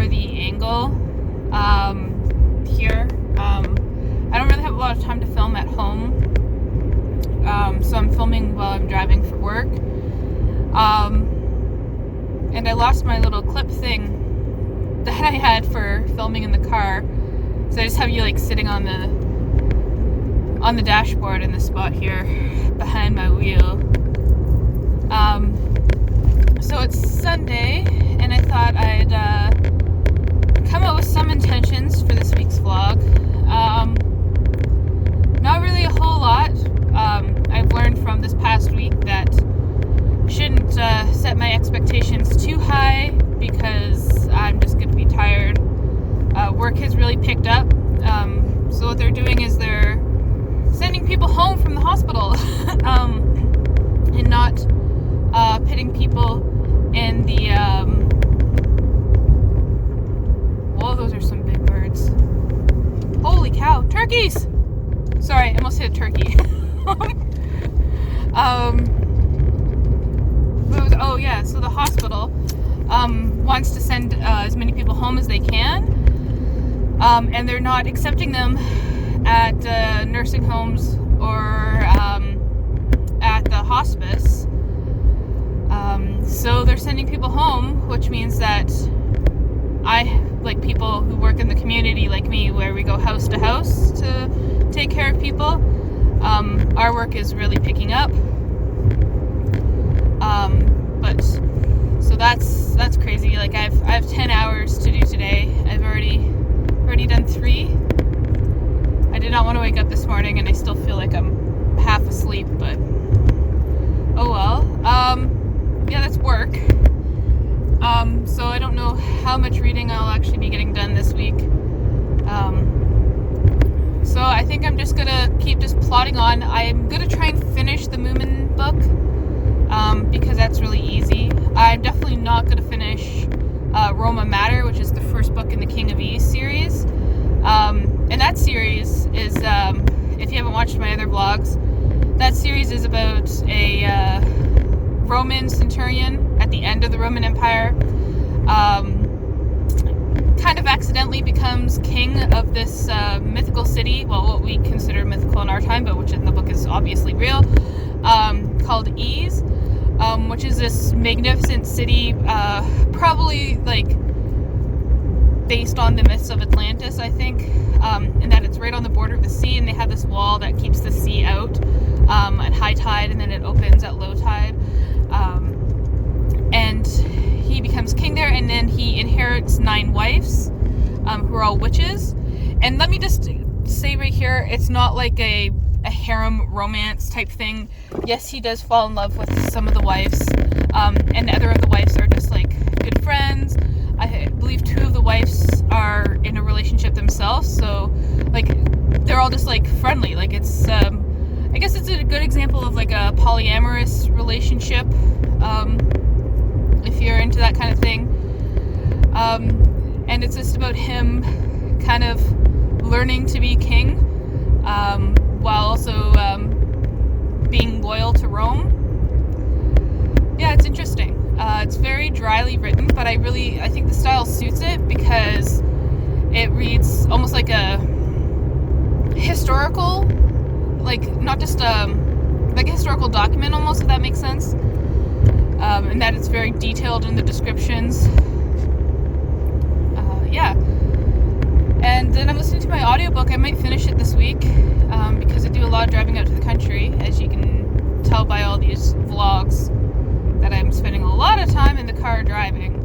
for the angle here. I don't really have a lot of time to film at home, so I'm filming while I'm driving for work. And I lost my little clip thing that I had for filming in the car, so I just have you like sitting on the dashboard in the spot here behind my wheel. So it's Sunday, and I thought I'd come up with some intentions for this week's vlog. Not really a whole lot. I've learned from this past week that I shouldn't set my expectations too high, because I'm just going to be tired. Work has really picked up. So what they're doing is they're sending people home from the hospital and not pitting people in the whoa, those are some big birds. Holy cow, turkeys! Sorry, I almost hit a turkey. Oh yeah, so the hospital wants to send as many people home as they can, and they're not accepting them at nursing homes or at the hospice. So they're sending people home, which means that like people who work in the community like me, where we go house to house to take care of people, our work is really picking up. But so that's crazy. Like I have 10 hours to do today. I've already done 3. I did not want to wake up this morning, and I still feel like I'm half asleep, but oh well. Yeah, that's work. So I don't know how much reading I'll actually be getting done this week. So I think I'm just gonna keep just plodding on. I'm gonna try and finish the Moomin book, because that's really easy. I'm definitely not gonna finish Roma Matter, which is the first book in the King of Ease series. And that series is, if you haven't watched my other vlogs, that series is about a Roman centurion at the end of the Roman Empire, kind of accidentally becomes king of this mythical city, well, what we consider mythical in our time, but which in the book is obviously real, called Ease, which is this magnificent city, probably like based on the myths of Atlantis, I think, in that it's right on the border of the sea, and they have this wall that keeps the sea out at high tide, and then it opens at low tide. And he becomes king there, and then he inherits 9 wives, who are all witches. And let me just say right here, it's not like a harem romance type thing. Yes, he does fall in love with some of the wives, and the other of the wives are just like good friends. I believe 2 of the wives are in a relationship themselves, so like they're all just like friendly. Like it's I guess it's a good example of like a polyamorous relationship, if you're into that kind of thing. And it's just about him kind of learning to be king, while also being loyal to Rome. Yeah, it's interesting. It's very dryly written, but I think the style suits it, because it reads almost like a historical, like not just like a historical document almost, if that makes sense, and that it's very detailed in the descriptions. Yeah, and then I'm listening to my audiobook. I might finish it this week, because I do a lot of driving out to the country, as you can tell by all these vlogs, that I'm spending a lot of time in the car driving.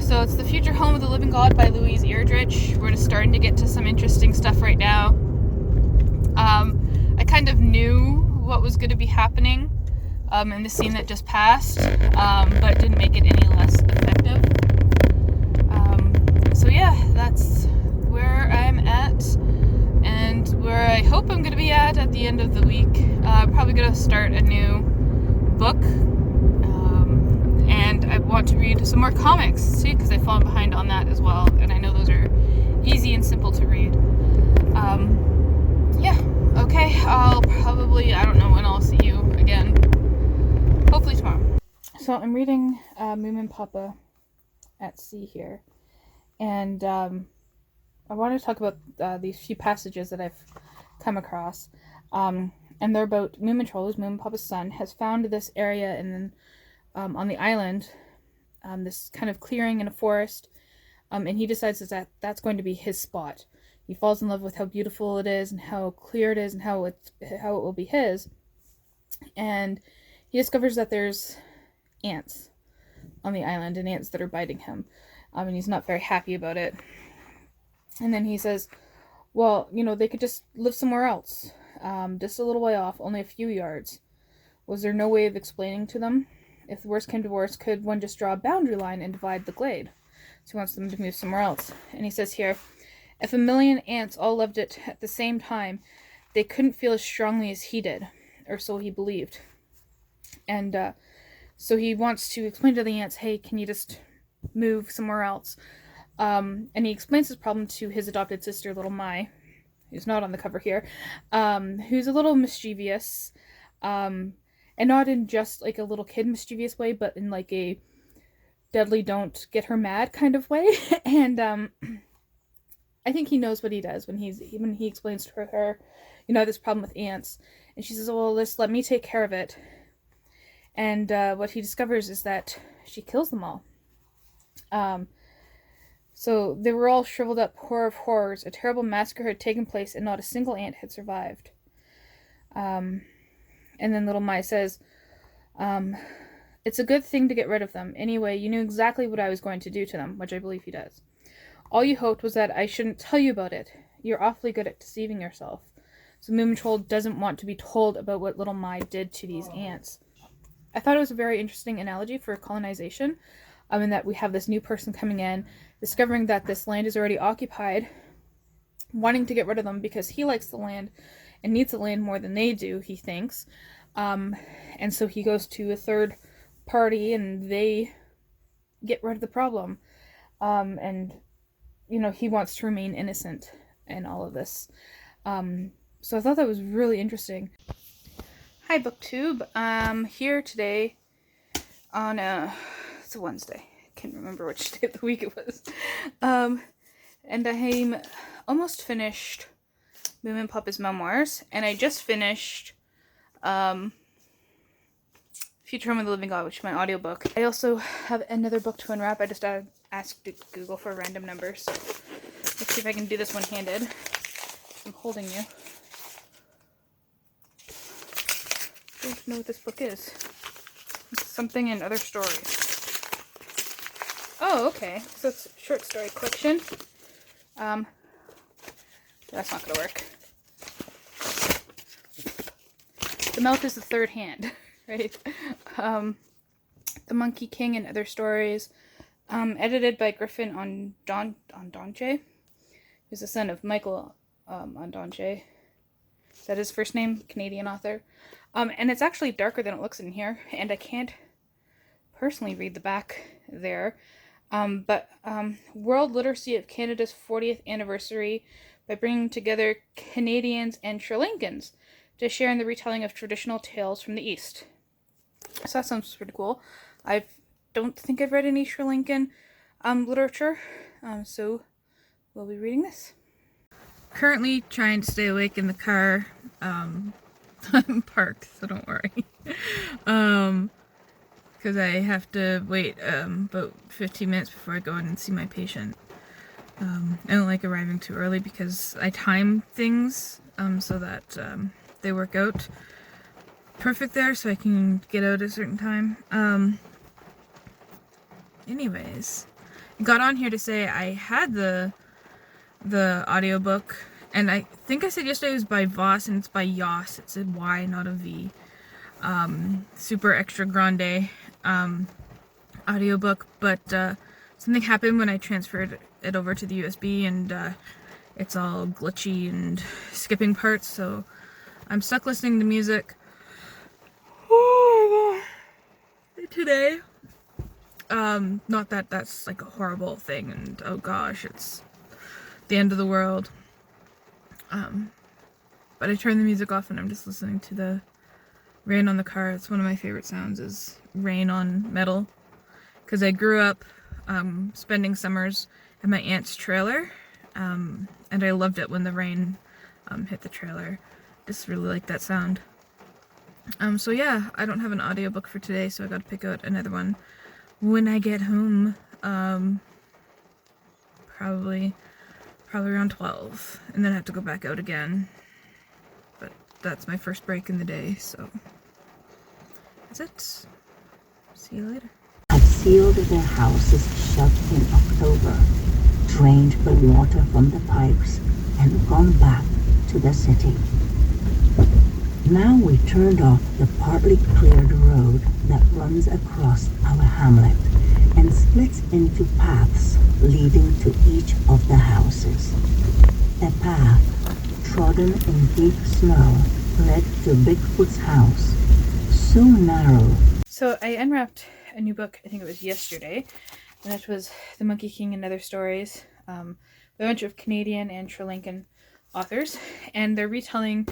So it's The Future Home of the Living God by Louise Erdrich. We're just starting to get to some interesting stuff right now. I kind of knew what was going to be happening in the scene that just passed, but it didn't make it any less effective. So yeah, that's where I'm at, and where I hope I'm going to be at the end of the week. Probably going to start a new book, and I want to read some more comics too, because I've fallen behind on that as well, and I know those are easy and simple to read. Yeah, okay, I'll probably, I don't know when I'll see you again, hopefully tomorrow. So I'm reading Moomin Papa at sea here. And I want to talk about these few passages that I've come across. And they're about Moomintroll, who's Moominpapa's son, has found this area and then on the island, this kind of clearing in a forest, and he decides that that's going to be his spot. He falls in love with how beautiful it is and how clear it is and how it will be his. And he discovers that there's ants on the island, and ants that are biting him. And he's not very happy about it. And then he says, well, they could just live somewhere else, just a little way off, only a few yards. Was there no way of explaining to them? If the worst came to worst, could one just draw a boundary line and divide the glade? So he wants them to move somewhere else. And he says here, if 1,000,000 ants all loved it at the same time, they couldn't feel as strongly as he did, or so he believed. And so he wants to explain to the ants, hey, can you just move somewhere else? And he explains his problem to his adopted sister, little Mai, who's not on the cover here, who's a little mischievous, and not in just like a little kid mischievous way, but in like a deadly don't get her mad kind of way. And I think he knows what he does when he explains to her, this problem with ants. And she says, well, let me take care of it. And what he discovers is that she kills them all. So they were all shriveled up, horror of horrors. A terrible massacre had taken place and not a single ant had survived. And then little Mai says, it's a good thing to get rid of them. Anyway, you knew exactly what I was going to do to them, which I believe he does. All you hoped was that I shouldn't tell you about it. You're awfully good at deceiving yourself. So Moomintroll doesn't want to be told about what little Mai did to these ants. I thought it was a very interesting analogy for colonization, and that we have this new person coming in, discovering that this land is already occupied, wanting to get rid of them because he likes the land and needs the land more than they do, he thinks. And so he goes to a third party and they get rid of the problem. And he wants to remain innocent in all of this. So I thought that was really interesting. Hi, BookTube. Here today on it's a Wednesday. I can't remember which day of the week it was. And I'm almost finished Moominpapa's memoirs, and I just finished Future Home of the Living God, which is my audiobook. I also have another book to unwrap. I just asked Google for random numbers. Let's see if I can do this one-handed. I'm holding you. I don't know what this book is. It's something in other stories. Oh, okay. So it's a short story collection. That's not gonna work. The mouth is the third hand, right? The Monkey King and Other Stories. Edited by Griffin Ondaatje, who's the son of Michael Ondaatje. Is that his first name? Canadian author. And it's actually darker than it looks in here, and I can't personally read the back there. But World Literacy of Canada's 40th anniversary by bringing together Canadians and Sri Lankans to share in the retelling of traditional tales from the East. So that sounds pretty cool. I don't think I've read any Sri Lankan literature, so we'll be reading this. Currently trying to stay awake in the car. I'm parked, so don't worry. Because I have to wait about 15 minutes before I go in and see my patient. I don't like arriving too early because I time things so that they work out perfect there, so I can get out at a certain time. Anyways, I got on here to say I had the audiobook, and I think I said yesterday it was by Voss, and it's by Yoss. It's a Y, not a V. Super extra grande audiobook, but something happened when I transferred it over to the USB, and it's all glitchy and skipping parts, so I'm stuck listening to music. Oh my god. Today. Not that that's like a horrible thing, and oh gosh, it's the end of the world. But I turned the music off and I'm just listening to the rain on the car. It's one of my favorite sounds, is rain on metal. Because I grew up spending summers at my aunt's trailer, and I loved it when the rain hit the trailer. Just really like that sound. So yeah, I don't have an audiobook for today, so I gotta pick out another one when I get home. Probably around 12, and then I have to go back out again. But that's my first break in the day, so that's it. See you later. Had sealed their houses shut in October, drained the water from the pipes, and gone back to the city. Now we turned off the partly cleared road that runs across our hamlet and splits into paths leading to each of the houses. A path, trodden in deep snow, led to Bigfoot's house, so narrow. So I unwrapped a new book, I think it was yesterday, and that was The Monkey King and Other Stories, by a bunch of Canadian and Sri Lankan authors, and they're retelling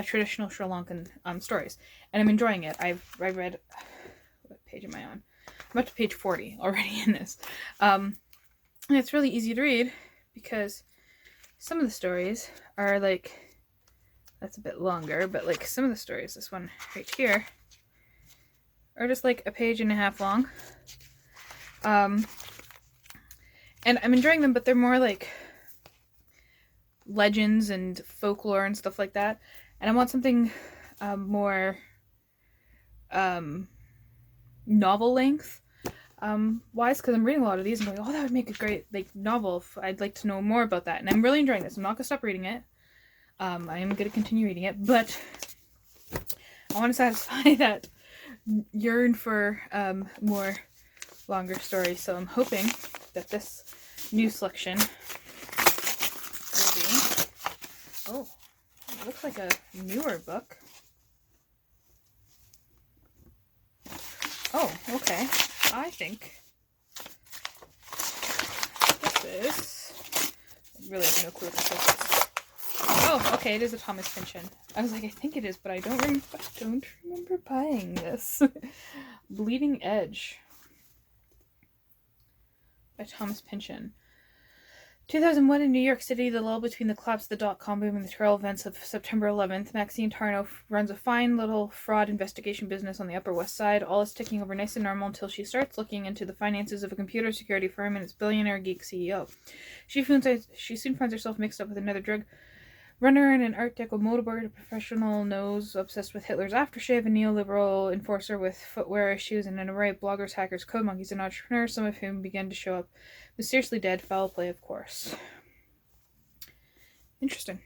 traditional Sri Lankan stories, and I'm enjoying it. I read, what page am I on? I'm up to page 40 already in this, and it's really easy to read because some of the stories are like, that's a bit longer, but like some of the stories, this one right here, are just like a page and a half long, and I'm enjoying them, but they're more like legends and folklore and stuff like that, and I want something more novel length wise, because I'm reading a lot of these and going, oh, that would make a great like novel. I'd like to know more about that, and I'm really enjoying this. I'm not gonna stop reading it. I am gonna continue reading it, but I want to satisfy that yearn for more longer stories, so I'm hoping that this new selection will be, oh, it looks like a newer book. Oh, okay. I think this is, I really have no clue what this is. Oh, okay, it is a Thomas Pynchon. I was like, I think it is, but I don't remember buying this. Bleeding Edge by Thomas Pynchon. 2001 in New York City, the lull between the collapse of the dot-com boom and the terror events of September 11th, Maxine Tarnow runs a fine little fraud investigation business on the Upper West Side. All is ticking over nice and normal until she starts looking into the finances of a computer security firm and its billionaire geek CEO. She soon finds herself mixed up with another drug runner and an Art Deco motorboard, a professional nose obsessed with Hitler's aftershave, a neoliberal enforcer with footwear issues, and an array of bloggers, hackers, code monkeys, and entrepreneurs, some of whom began to show up mysteriously dead. Foul play, of course. Interesting.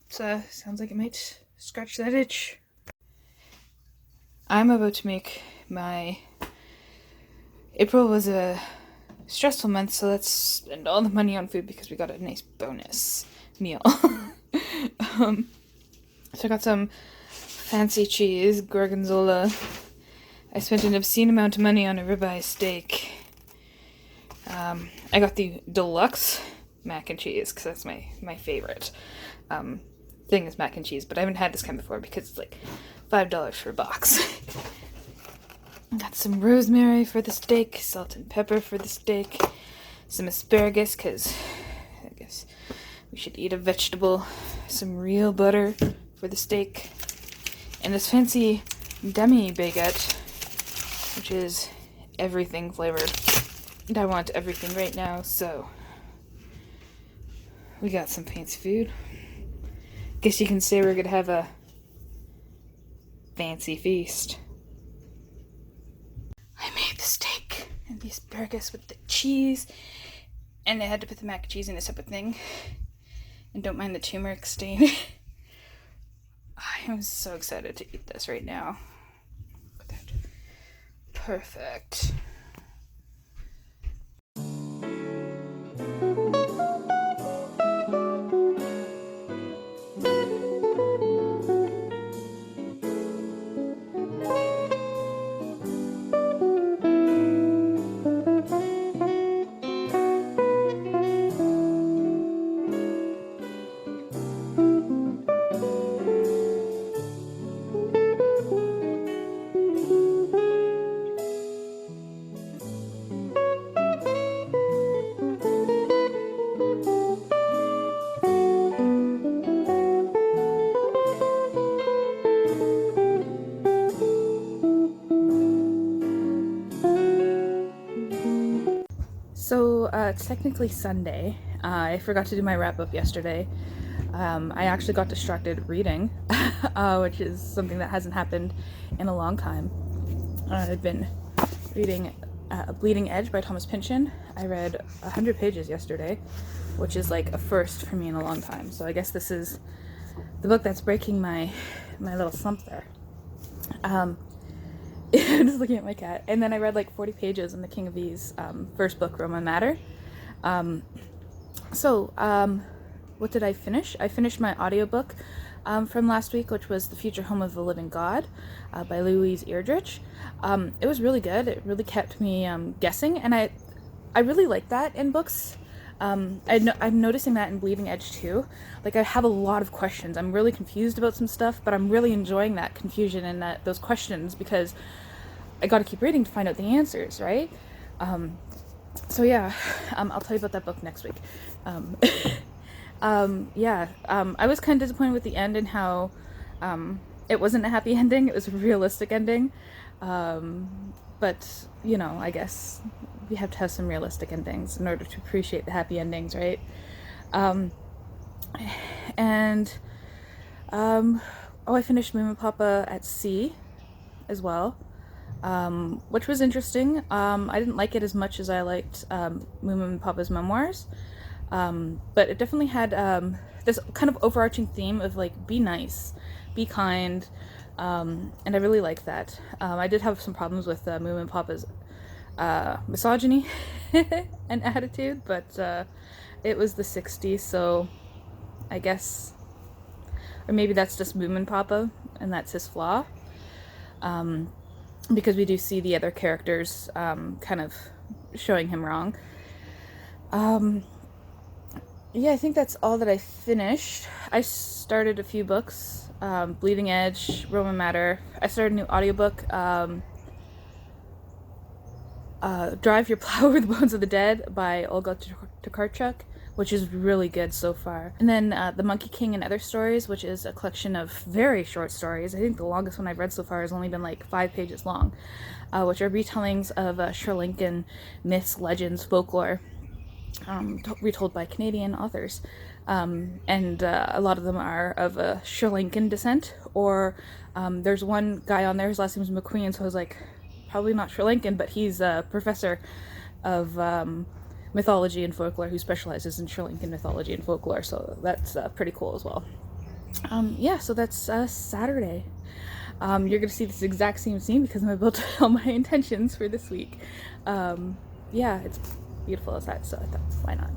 Sounds like it might scratch that itch. I'm about to make my... April was a stressful month, so let's spend all the money on food because we got a nice bonus meal. So I got some fancy cheese, gorgonzola. I spent an obscene amount of money on a ribeye steak. I got the deluxe mac and cheese because that's my favorite thing is mac and cheese, but I haven't had this kind before because it's like $5 for a box. Got some rosemary for the steak, salt and pepper for the steak, some asparagus because I guess we should eat a vegetable, some real butter for the steak, and this fancy demi baguette, which is everything flavored. And I want everything right now, so we got some fancy food. Guess you can say we're gonna have a fancy feast. I made the steak and the asparagus with the cheese, and I had to put the mac and cheese in a separate thing. And don't mind the turmeric stain. I am so excited to eat this right now. Perfect. So it's technically Sunday. I forgot to do my wrap-up yesterday. I actually got distracted reading, which is something that hasn't happened in a long time. I've been reading Bleeding Edge by Thomas Pynchon. I read 100 pages yesterday, which is like a first for me in a long time. So I guess this is the book that's breaking my little slump there. I'm just looking at my cat. And then I read like 40 pages in The King of These, first book, Roma Matter. What did I finish? I finished my audiobook from last week, which was The Future Home of the Living God by Louise Erdrich. It was really good. It really kept me guessing, and I really like that in books. I'm noticing that in Bleeding Edge too. Like, I have a lot of questions. I'm really confused about some stuff, but I'm really enjoying that confusion and those questions, because I got to keep reading to find out the answers, right? I'll tell you about that book next week. I was kind of disappointed with the end and how it wasn't a happy ending. It was a realistic ending. But, I guess we have to have some realistic endings in order to appreciate the happy endings, right? I finished Moon and Papa at Sea as well, which was interesting. I didn't like it as much as I liked Moon and Papa's memoirs, but it definitely had this kind of overarching theme of like, be nice, be kind, and I really like that. I did have some problems with Moon and Papa's misogyny and attitude, but it was the 60s, so I guess, or maybe that's just Moon and Papa and that's his flaw, because we do see the other characters kind of showing him wrong. I think that's all that I finished. I started a few books, Bleeding Edge, Roma Matter. I started a new audiobook, Drive Your Plow Over the Bones of the Dead by Olga Tokarczuk, which is really good so far. And then The Monkey King and Other Stories, which is a collection of very short stories. I think the longest one I've read so far has only been like 5 pages long, which are retellings of Sri Lankan myths, legends, folklore, retold by Canadian authors. And a lot of them are of Sri Lankan descent, or there's one guy on there, his last name is McQueen, so I was like, probably not Sri Lankan, but he's a professor of mythology and folklore who specializes in Sri Lankan mythology and folklore, so that's pretty cool as well. So that's Saturday. You're going to see this exact same scene because I'm about to tell my intentions for this week. It's beautiful outside, so I thought, why not?